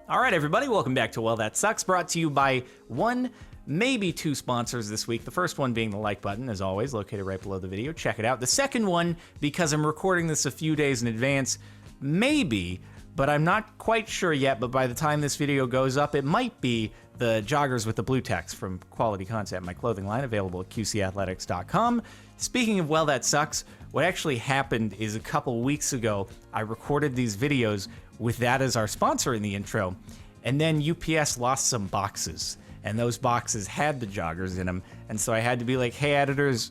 All right, everybody, welcome back to Well That Sucks, brought to you by one, maybe two sponsors this week. The first one being the like button, as always, located right below the video. Check it out. The second one, because I'm recording this a few days in advance, maybe, but I'm not quite sure yet, but by the time this video goes up, it might be the joggers with the blue text from Quality Content, my clothing line, available at qcathletics.com. Speaking of Well That Sucks, what actually happened is a couple weeks ago, I recorded these videos with that as our sponsor in the intro, and then UPS lost some boxes, and those boxes had the joggers in them, and so I had to be like, hey editors,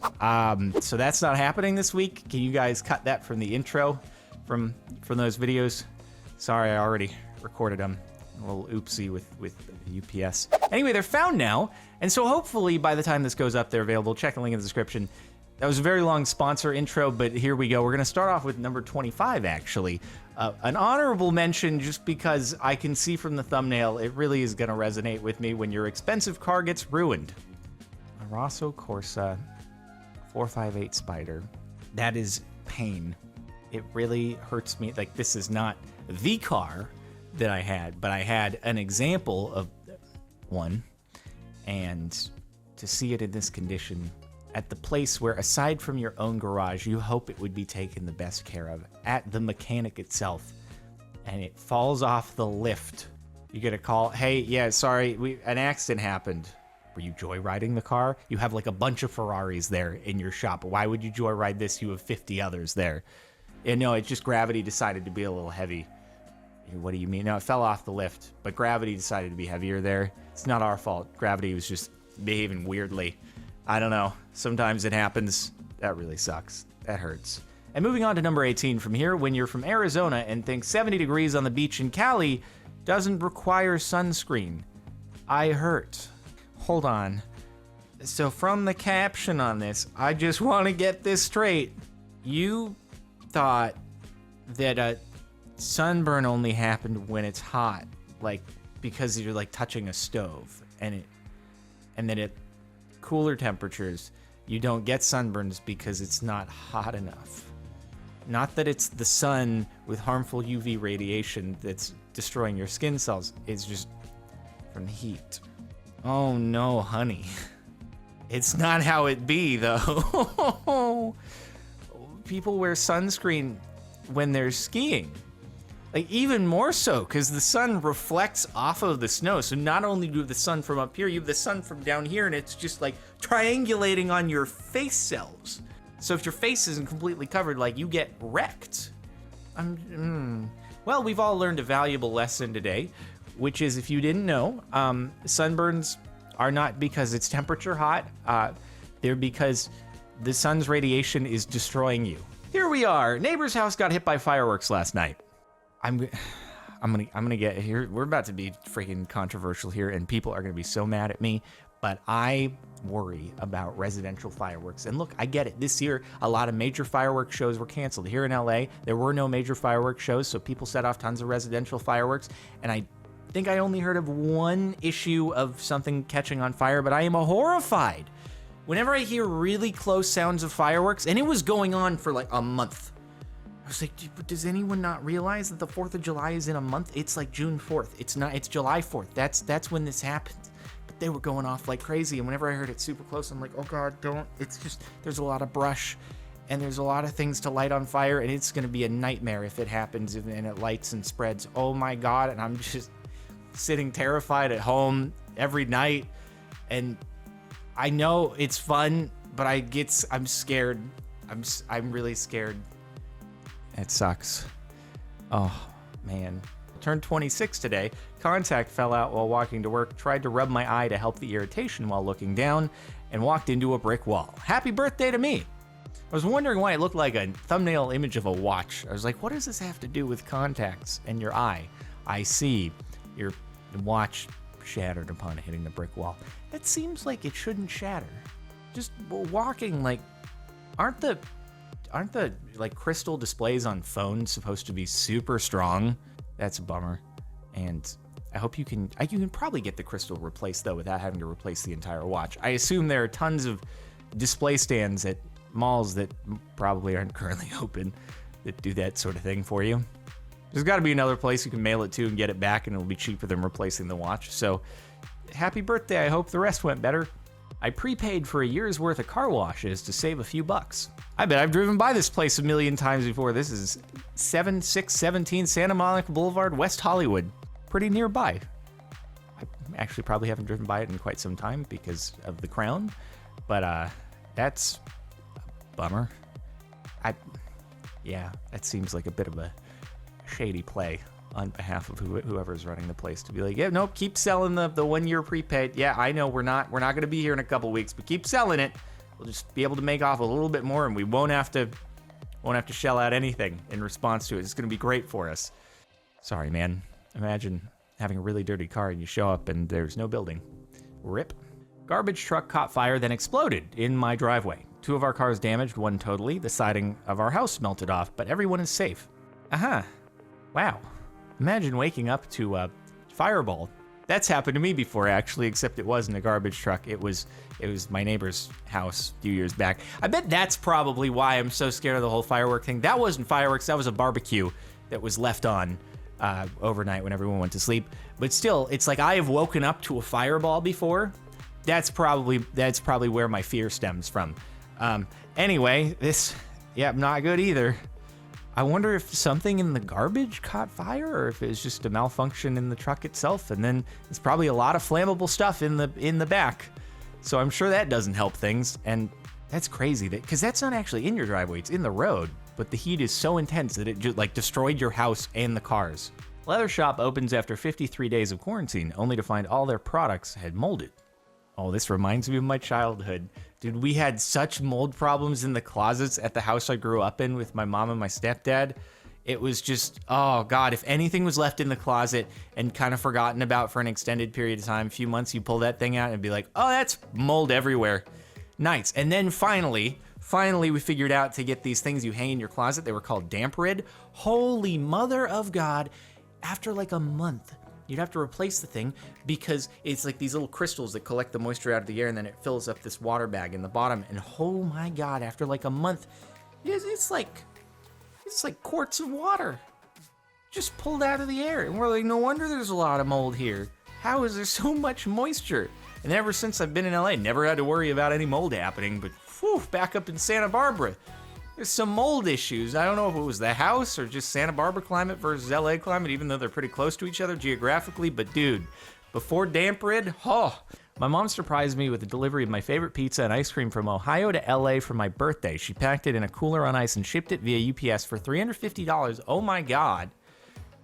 so that's not happening this week. Can you guys cut that from the intro from those videos? Sorry, I already recorded them. A little oopsie with UPS. Anyway, they're found now, and so hopefully by the time this goes up, they're available. Check the link in the description. That was a very long sponsor intro, but here we go. We're gonna start off with number 25, actually. An honorable mention just because I can see from the thumbnail, it really is gonna resonate with me when your expensive car gets ruined. A Rosso Corsa 458 Spider. That is pain. It really hurts me. Like, this is not the car that I had, but I had an example of one, and to see it in this condition at the place where, aside from your own garage, you hope it would be taken the best care of, at the mechanic itself, and it falls off the lift. You get a call, hey, yeah, sorry, an accident happened. Were you joyriding the car? You have like a bunch of Ferraris there in your shop. Why would you joyride this? You have 50 others there. And no, it's just gravity decided to be a little heavy. What do you mean? No, it fell off the lift, but gravity decided to be heavier there. It's not our fault. Gravity was just behaving weirdly. I don't know. Sometimes it happens. That really sucks. That hurts. And moving on to number 18 from here, when you're from Arizona and think 70 degrees on the beach in Cali doesn't require sunscreen. I hurt. Hold on. So from the caption on this, I just want to get this straight. You thought that a sunburn only happened when it's hot, like because you're like touching a stove, and then at cooler temperatures you don't get sunburns because it's not hot enough. Not that it's the sun with harmful UV radiation that's destroying your skin cells, it's just from the heat. Oh no, honey. It's not how it be, though. People wear sunscreen when they're skiing. Like, even more so, because the sun reflects off of the snow. So not only do you have the sun from up here, you have the sun from down here, and it's just like triangulating on your face cells. So if your face isn't completely covered, like, you get wrecked. Well, we've all learned a valuable lesson today, which is, if you didn't know, sunburns are not because it's temperature hot. They're because the sun's radiation is destroying you. Here we are. Neighbor's house got hit by fireworks last night. I'm gonna get here. We're about to be freaking controversial here, and people are gonna be so mad at me. But I worry about residential fireworks. And look, I get it. This year, a lot of major fireworks shows were canceled. Here in LA, there were no major fireworks shows, so people set off tons of residential fireworks. And I think I only heard of one issue of something catching on fire, but I am horrified whenever I hear really close sounds of fireworks, and it was going on for like a month. I was like, does anyone not realize that the 4th of July is in a month? It's like June 4th. It's not, it's July 4th. That's when this happened. But they were going off like crazy, and whenever I heard it super close, I'm like, oh God, don't. It's just, there's a lot of brush, and there's a lot of things to light on fire, and it's gonna be a nightmare if it happens and it lights and spreads. Oh my God, and I'm just sitting terrified at home every night, and I know it's fun, but I'm scared. I'm really scared. It sucks. Oh, man. Turned 26 today. Contact fell out while walking to work, tried to rub my eye to help the irritation while looking down, and walked into a brick wall. Happy birthday to me. I was wondering why it looked like a thumbnail image of a watch. I was like, what does this have to do with contacts and your eye? I see. Your watch shattered upon hitting the brick wall. That seems like it shouldn't shatter. Just walking, like, aren't the like crystal displays on phones supposed to be super strong? That's a bummer. And I hope you can probably get the crystal replaced though without having to replace the entire watch. I assume there are tons of display stands at malls that probably aren't currently open that do that sort of thing for you. There's got to be another place you can mail it to and get it back, and it'll be cheaper than replacing the watch. So, happy birthday. I hope the rest went better. I prepaid for a year's worth of car washes to save a few bucks. I bet I've driven by this place a million times before. This is 7617 Santa Monica Boulevard, West Hollywood. Pretty nearby. I actually probably haven't driven by it in quite some time because of the crown, but that's a bummer. Yeah, that seems like a bit of a shady play on behalf of whoever's running the place to be like, yeah, nope, keep selling the 1 year prepaid. Yeah, I know we're not going to be here in a couple weeks, but keep selling it. We'll just be able to make off a little bit more, and we won't have to shell out anything in response to it. It's going to be great for us. Sorry, man. Imagine having a really dirty car and you show up and there's no building. Rip. Garbage truck caught fire, then exploded in my driveway. 2 of our cars damaged, 1 totally. The siding of our house melted off, but everyone is safe. Wow. Imagine waking up to a fireball. That's happened to me before, actually, except it wasn't a garbage truck. It was my neighbor's house a few years back. I bet that's probably why I'm so scared of the whole firework thing. That wasn't fireworks. That was a barbecue that was left on overnight when everyone went to sleep. But still, it's like I have woken up to a fireball before. That's probably where my fear stems from. Anyway, not good either. I wonder if something in the garbage caught fire, or if it was just a malfunction in the truck itself, and then it's probably a lot of flammable stuff in the back. So I'm sure that doesn't help things, and that's crazy because that's not actually in your driveway; it's in the road. But the heat is so intense that it just destroyed your house and the cars. Leather shop opens after 53 days of quarantine, only to find all their products had molded. Oh, this reminds me of my childhood. Dude, we had such mold problems in the closets at the house I grew up in with my mom and my stepdad. It was just, oh God, if anything was left in the closet and kind of forgotten about for an extended period of time, a few months, you pull that thing out and be like, oh, that's mold everywhere. Nice. And then finally, we figured out to get these things you hang in your closet. They were called damp rid. Holy mother of God. After like a month, you'd have to replace the thing because it's like these little crystals that collect the moisture out of the air, and then it fills up this water bag in the bottom. And oh my God, after like a month, it's like quarts of water just pulled out of the air. And we're like, no wonder there's a lot of mold here. How is there so much moisture? And ever since I've been in LA, never had to worry about any mold happening. But back up in Santa Barbara, there's some mold issues. I don't know if it was the house or just Santa Barbara climate versus LA climate, even though they're pretty close to each other geographically. But dude, before damp rid, my mom surprised me with the delivery of my favorite pizza and ice cream from Ohio to LA for my birthday. She packed it in a cooler on ice and shipped it via UPS for $350. Oh my God.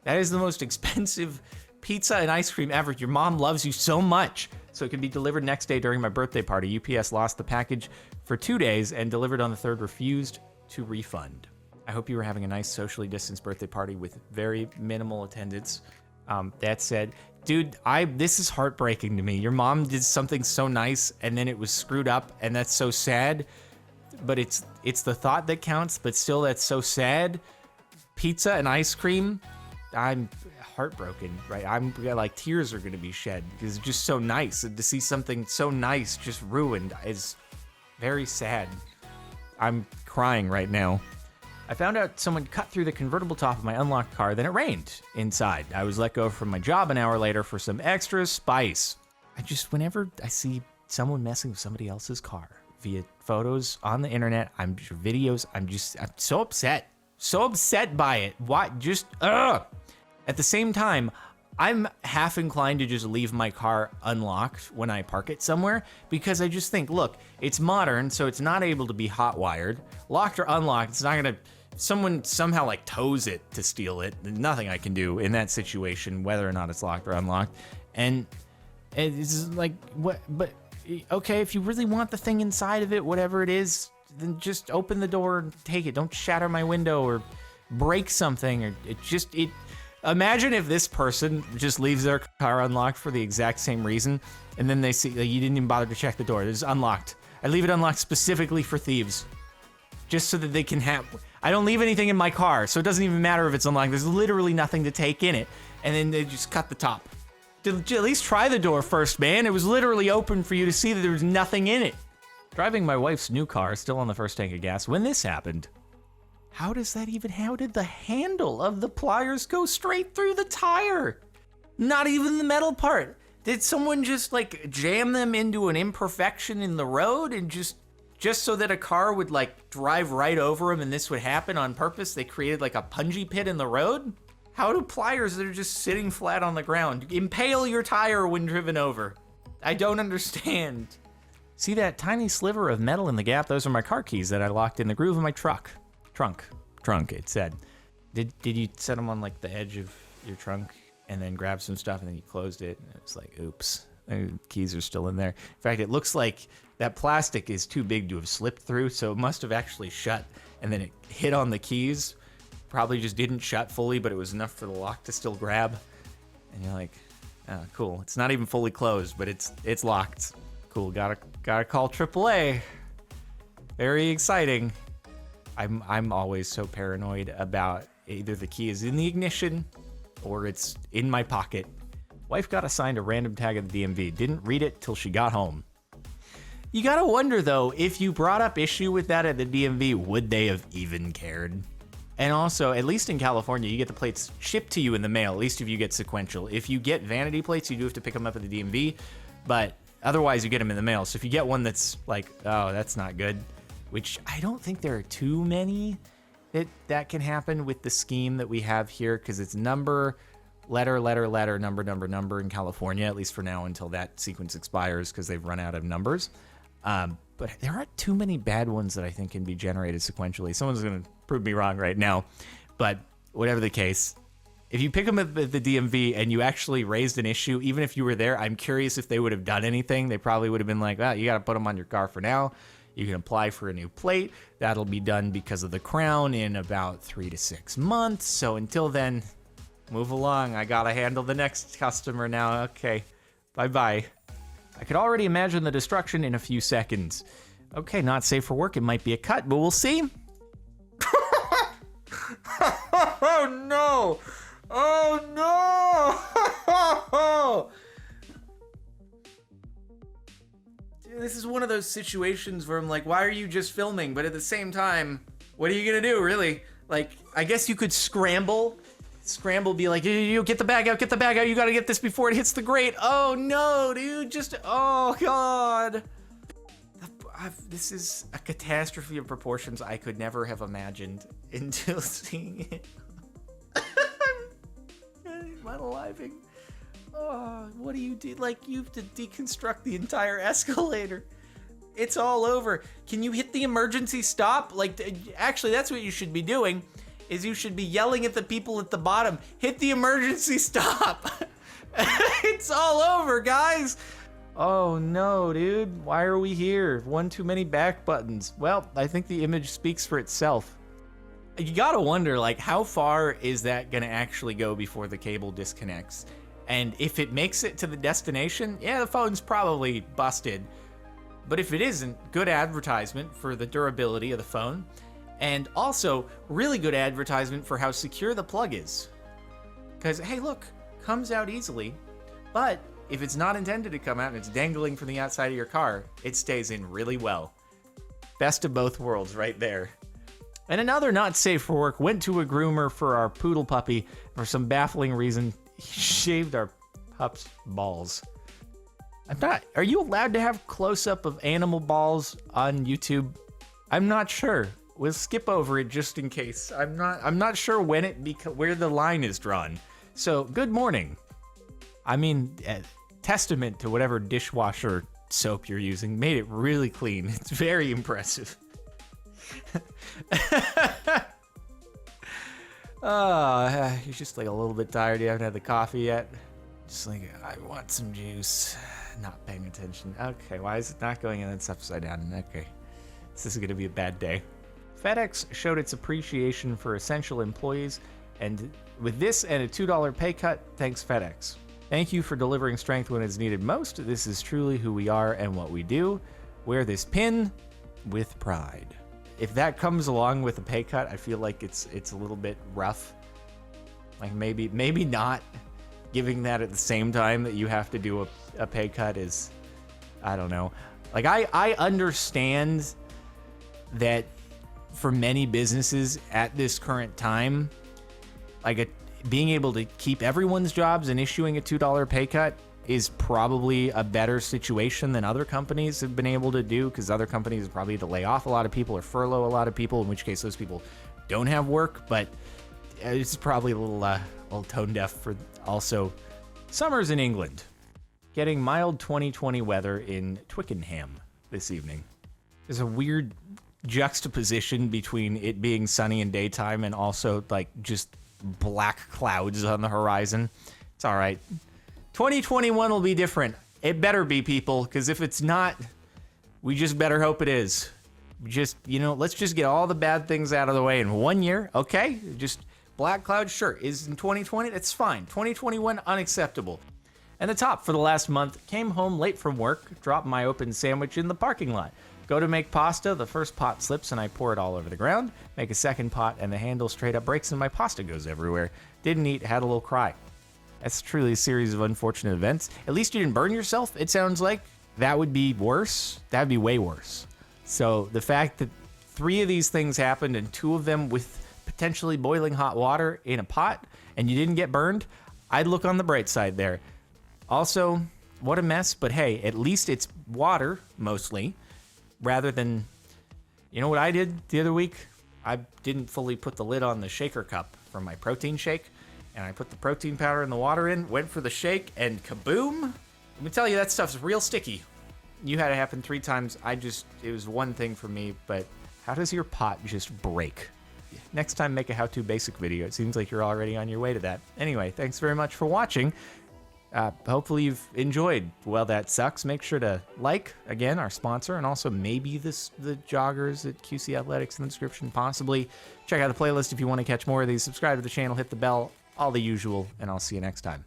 That is the most expensive pizza and ice cream ever. Your mom loves you so much. So it could be delivered next day during my birthday party. UPS lost the package for 2 days and delivered on the 3rd refused to refund. I hope you were having a nice socially distanced birthday party with very minimal attendance. That said, dude, this is heartbreaking to me. Your mom did something so nice and then it was screwed up, and that's so sad. But it's the thought that counts, but still that's so sad. Pizza and ice cream, I'm heartbroken, right? Like tears are gonna be shed because it's just so nice. And to see something so nice just ruined is very sad. I'm crying right now. I found out someone cut through the convertible top of my unlocked car, then it rained inside. I was let go from my job an hour later for some extra spice. Whenever I see someone messing with somebody else's car via photos on the internet, I'm so upset. So upset by it. Why? At the same time, I'm half inclined to just leave my car unlocked when I park it somewhere because I just think, look, it's modern, so it's not able to be hot wired. Locked or unlocked, it's not gonna, someone somehow like tows it to steal it. There's nothing I can do in that situation, whether or not it's locked or unlocked. And it's like, what, but okay, if you really want the thing inside of it, whatever it is, then just open the door and take it. Don't shatter my window or break something, or imagine if this person just leaves their car unlocked for the exact same reason, and then they see like, you didn't even bother to check the door. It's unlocked. I leave it unlocked specifically for thieves, just so that they can have. I don't leave anything in my car, so it doesn't even matter if it's unlocked. There's literally nothing to take in it, and then they just cut the top. At least try the door first, man. It was literally open for you to see that there was nothing in it. Driving my wife's new car, still on the first tank of gas, when this happened. How did the handle of the pliers go straight through the tire? Not even the metal part. Did someone just like jam them into an imperfection in the road and just so that a car would like drive right over them and this would happen on purpose? They created like a punji pit in the road? How do pliers that are just sitting flat on the ground impale your tire when driven over? I don't understand. See that tiny sliver of metal in the gap? Those are my car keys that I locked in the groove of my truck. Trunk, it said. Did you set them on like the edge of your trunk and then grab some stuff and then you closed it? And it's like, oops, the keys are still in there. In fact, it looks like that plastic is too big to have slipped through, so it must have actually shut and then it hit on the keys. Probably just didn't shut fully, but it was enough for the lock to still grab. And you're like, oh, cool. It's not even fully closed, but it's locked. Cool, gotta call AAA. Very exciting. I'm always so paranoid about either the key is in the ignition or it's in my pocket. Wife got assigned a random tag at the DMV. Didn't read it till she got home. You gotta wonder though, if you brought up issue with that at the DMV, would they have even cared? And also, at least in California, you get the plates shipped to you in the mail, at least if you get sequential. If you get vanity plates, you do have to pick them up at the DMV, but otherwise you get them in the mail. So if you get one that's like, oh, that's not good, which I don't think there are too many that can happen with the scheme that we have here, because it's number, letter, number in California, at least for now until that sequence expires because they've run out of numbers. But there aren't too many bad ones that I think can be generated sequentially. Someone's going to prove me wrong right now, but whatever the case, if you pick them at the DMV and you actually raised an issue, even if you were there, I'm curious if they would have done anything. They probably would have been like, well, you got to put them on your car for now. You can apply for a new plate. That'll be done because of the crown in about 3 to 6 months. So until then, move along. I got to handle the next customer now. Okay, bye-bye. I could already imagine the destruction in a few seconds. Okay, not safe for work. It might be a cut, but we'll see. Oh, no. Oh, no. This is one of those situations where I'm like, why are you just filming? But at the same time, what are you going to do, really? Like, I guess you could scramble, be like, you get the bag out, you got to get this before it hits the grate. Oh, no, dude, oh, God. This is a catastrophe of proportions I could never have imagined until seeing it. I'm unaliving. Oh, what do you do? Like, you have to deconstruct the entire escalator. It's all over. Can you hit the emergency stop? Like, actually, that's what you should be doing, is you should be yelling at the people at the bottom, hit the emergency stop. It's all over, guys. Oh no, dude, why are we here? One too many back buttons. Well, I think the image speaks for itself. You gotta wonder, like, how far is that gonna actually go before the cable disconnects? And if it makes it to the destination, yeah, the phone's probably busted. But if it isn't, good advertisement for the durability of the phone. And also, really good advertisement for how secure the plug is. Because, hey, look, comes out easily. But if it's not intended to come out and it's dangling from the outside of your car, it stays in really well. Best of both worlds right there. And another not safe for work, went to a groomer for our poodle puppy. For some baffling reason, he shaved our pup's balls. Are you allowed to have close-up of animal balls on YouTube? I'm not sure. We'll skip over it just in case. I'm not sure when where the line is drawn. So, good morning. I mean, testament to whatever dishwasher soap you're using. Made it really clean. It's very impressive. You're just like a little bit tired. You haven't had the coffee yet. Just like, I want some juice. Not paying attention. Okay, why is it not going in? It's upside down. Okay, this is gonna be a bad day. FedEx showed its appreciation for essential employees, and with this and a $2 pay cut, thanks FedEx. Thank you for delivering strength when it's needed most. This is truly who we are and what we do. Wear this pin with pride. If that comes along with a pay cut, I feel like it's a little bit rough. Like maybe not giving that at the same time that you have to do a pay cut is, I don't know. Like I understand that for many businesses at this current time, like being able to keep everyone's jobs and issuing a $2 pay cut is probably a better situation than other companies have been able to do, because other companies probably had to lay off a lot of people or furlough a lot of people, in which case those people don't have work. But it's probably a little tone deaf for also summers in England. Getting mild 2020 weather in Twickenham this evening. There's a weird juxtaposition between it being sunny in daytime and also like just black clouds on the horizon. It's all right. 2021 will be different. It better be, people, because if it's not, we just better hope it is. Just, let's just get all the bad things out of the way in 1 year, okay? Just black clouds, sure. Is in 2020, that's fine. 2021, unacceptable. And the top for the last month, came home late from work, dropped my open sandwich in the parking lot. Go to make pasta, the first pot slips and I pour it all over the ground. Make a second pot and the handle straight up breaks and my pasta goes everywhere. Didn't eat, had a little cry. That's truly a series of unfortunate events. At least you didn't burn yourself, it sounds like. That would be worse. That would be way worse. So the fact that 3 of these things happened and 2 of them with potentially boiling hot water in a pot and you didn't get burned, I'd look on the bright side there. Also, what a mess, but hey, at least it's water, mostly. Rather than, what I did the other week? I didn't fully put the lid on the shaker cup for my protein shake, and I put the protein powder and the water in, went for the shake, and kaboom! Let me tell you, that stuff's real sticky. You had it happen 3 times. It was one thing for me, but how does your pot just break? Next time, make a how-to basic video. It seems like you're already on your way to that. Anyway, thanks very much for watching. Hopefully you've enjoyed Well That Sucks. Make sure to like, again, our sponsor, and also maybe the joggers at QC Athletics in the description, possibly. Check out the playlist if you want to catch more of these. Subscribe to the channel, hit the bell, all the usual, and I'll see you next time.